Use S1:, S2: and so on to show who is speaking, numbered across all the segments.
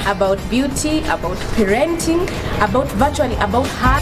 S1: about beauty, about parenting, about virtually about her.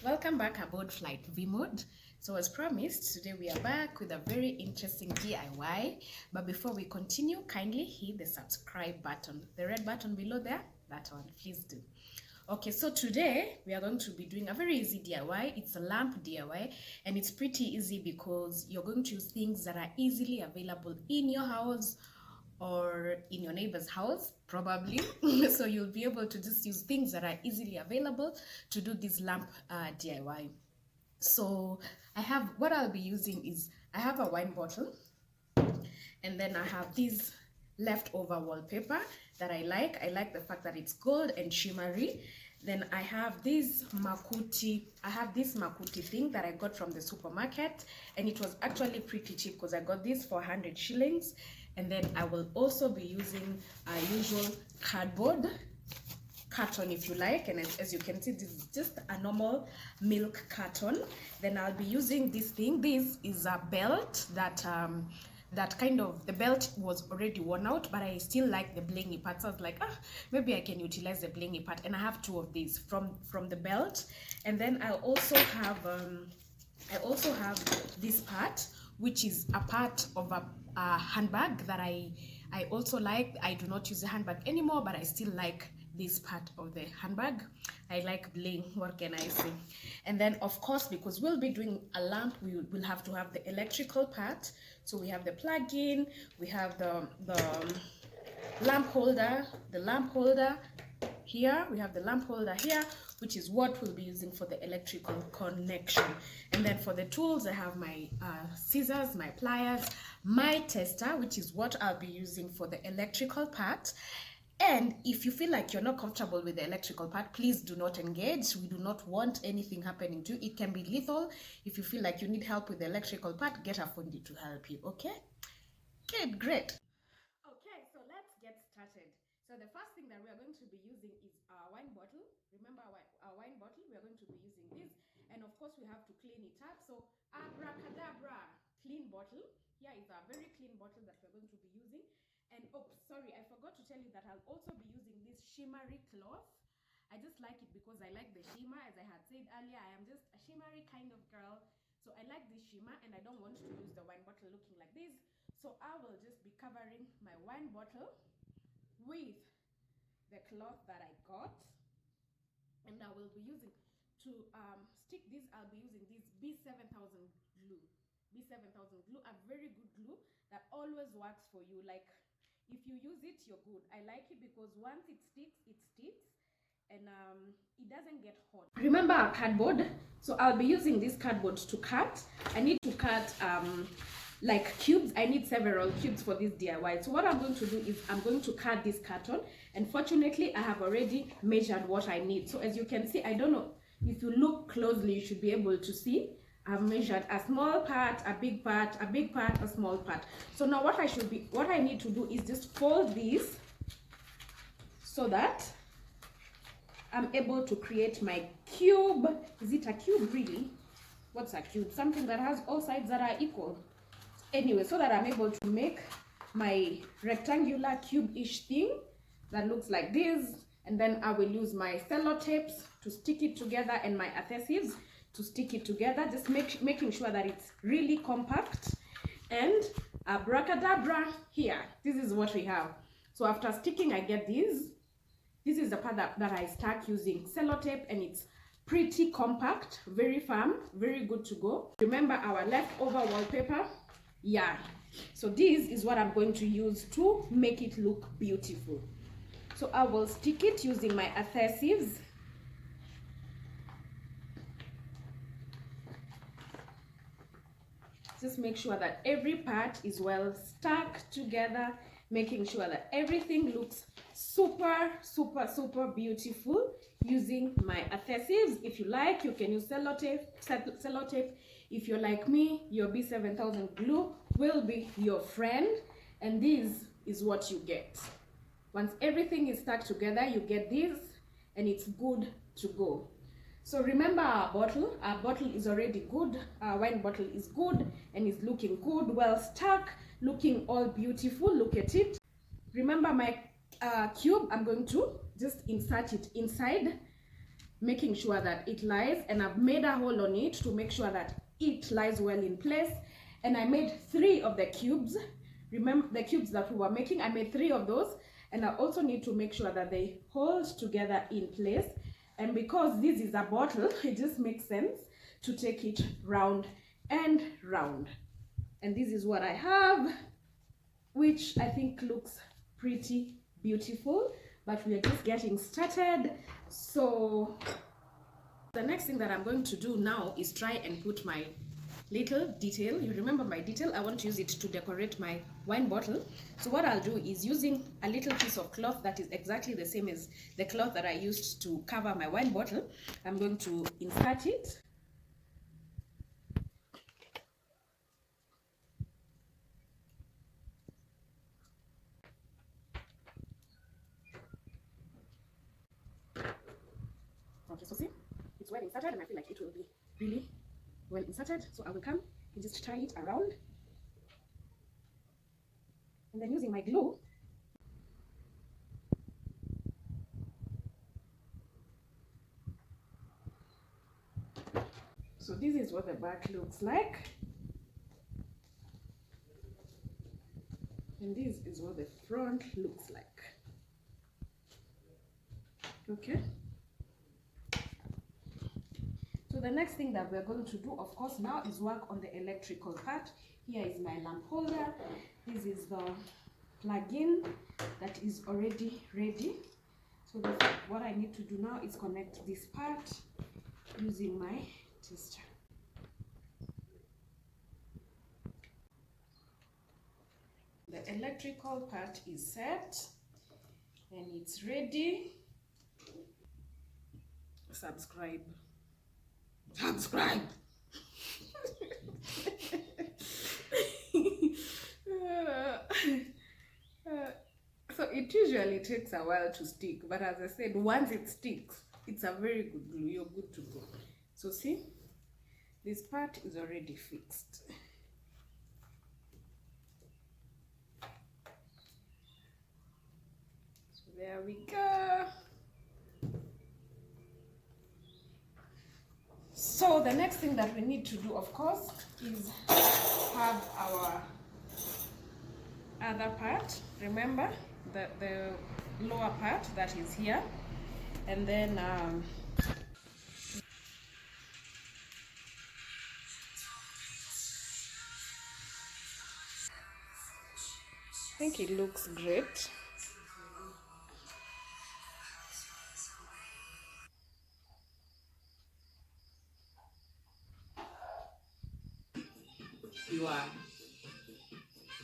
S1: Welcome back aboard Flight V Mode. So as promised, today we are back with a very interesting DIY. But before we continue, kindly hit the subscribe button, the red button below there, that one, please do. Okay, so today we are going to be doing a very easy DIY. It's a lamp DIY, and it's pretty easy because you're going to use things that are easily available in your house or in your neighbor's house probably. So you'll be able to just use things that are easily available to do this lamp DIY. So what I'll be using is, I have a wine bottle, and then I have this leftover wallpaper that I like the fact that it's gold and shimmery. Then I have this makuti thing that I got from the supermarket, and it was actually pretty cheap because I got this for 100 shillings. And then I will also be using a usual cardboard carton, if you like, and as you can see, this is just a normal milk carton. Then I'll be using this thing. This is a belt that the belt was already worn out, but I still like the blingy part, so I was like, maybe I can utilize the blingy part, and I have two of these from the belt. And then I also have this part, which is a part of a handbag that I also like. I do not use the handbag anymore, but I still like this part of the handbag. I like bling, what can I say? And then of course, because we'll be doing a lamp, we will have to have the electrical part. So we have the plug-in, we have the lamp holder, here, we have the lamp holder here, which is what we'll be using for the electrical connection. And then for the tools, I have my scissors, my pliers, my tester, which is what I'll be using for the electrical part. And if you feel like you're not comfortable with the electrical part, please do not engage. We do not want anything happening to you. It can be lethal. If you feel like you need help with the electrical part, get a fundi to help you, okay? Okay, great. Okay, so let's get started. So the first thing that we are going to be using is our wine bottle. Remember our wine bottle, we are going to be using this. And of course, we have to clean it up. So abracadabra, clean bottle. Here is a very clean bottle that we're going to be using. And oh, sorry, I forgot to tell you that I'll also be using this shimmery cloth. I just like it because I like the shimmer. As I had said earlier, I am just a shimmery kind of girl. So I like this shimmer, and I don't want to use the wine bottle looking like this. So I will just be covering my wine bottle with the cloth that I got. And I will be using, to stick this, I'll be using this B7000 glue. B7000 glue, a very good glue that always works for you. Like, if you use it, you're good. I like it because once it sticks, and it doesn't get hot. Remember our cardboard? So I'll be using this cardboard to cut. I need to cut like cubes. I need several cubes for this DIY. So what I'm going to do is I'm going to cut this carton, and fortunately I have already measured what I need. So as you can see, I don't know if you look closely, you should be able to see I've measured a small part, a big part, a big part, a small part. So now what I need to do is just fold this so that I'm able to create my cube. Is it a cube really? What's a cube? Something that has all sides that are equal. Anyway, so that I'm able to make my rectangular cube-ish thing that looks like this. And then I will use my sellotapes to stick it together, and my adhesives to stick it together, just making sure that it's really compact. And abracadabra, here, this is what we have. So after sticking, I get this is the part that I start using sellotape, and it's pretty compact, very firm, very good to go. Remember our leftover wallpaper? Yeah, so this is what I'm going to use to make it look beautiful. So I will stick it using my adhesives. Just make sure that every part is well stuck together, making sure that everything looks super beautiful using my adhesives. If you like, you can use sellotape. If you're like me, your B7000 glue will be your friend, and this is what you get. Once everything is stuck together, you get this, and it's good to go. So remember our bottle is already good, our wine bottle is good and is looking good, well stuck, looking all beautiful. Look at it. Remember my cube, I'm going to just insert it inside, making sure that it lies, and I've made a hole on it to make sure that it lies well in place. And I made 3 of the cubes. Remember the cubes that we were making, I made 3 of those, and I also need to make sure that they hold together in place. And because this is a bottle, it just makes sense to take it round and round. And this is what I have, which I think looks pretty beautiful, but we are just getting started. So the next thing that I'm going to do now is try and put my little detail. You remember my detail? I want to use it to decorate my wine bottle. So what I'll do is, using a little piece of cloth that is exactly the same as the cloth that I used to cover my wine bottle, I'm going to insert it. Okay, so see, it's well inserted, and I feel like it will be really well inserted. So I will come and just tie it around, and then using my glue, so this is what the back looks like, and this is what the front looks like. Okay, so the next thing that we're going to do, of course, now is work on the electrical part. Here is my lamp holder. This is the plug-in that is already ready. So what I need to do now is connect this part using my tester. The electrical part is set and it's ready. Subscribe. So it usually takes a while to stick, but as I said, once it sticks, it's a very good glue. You're good to go. So see, this part is already fixed. So there we go. So the next thing that we need to do, of course, is have our other part. Remember the lower part that is here, and then I think it looks great. You are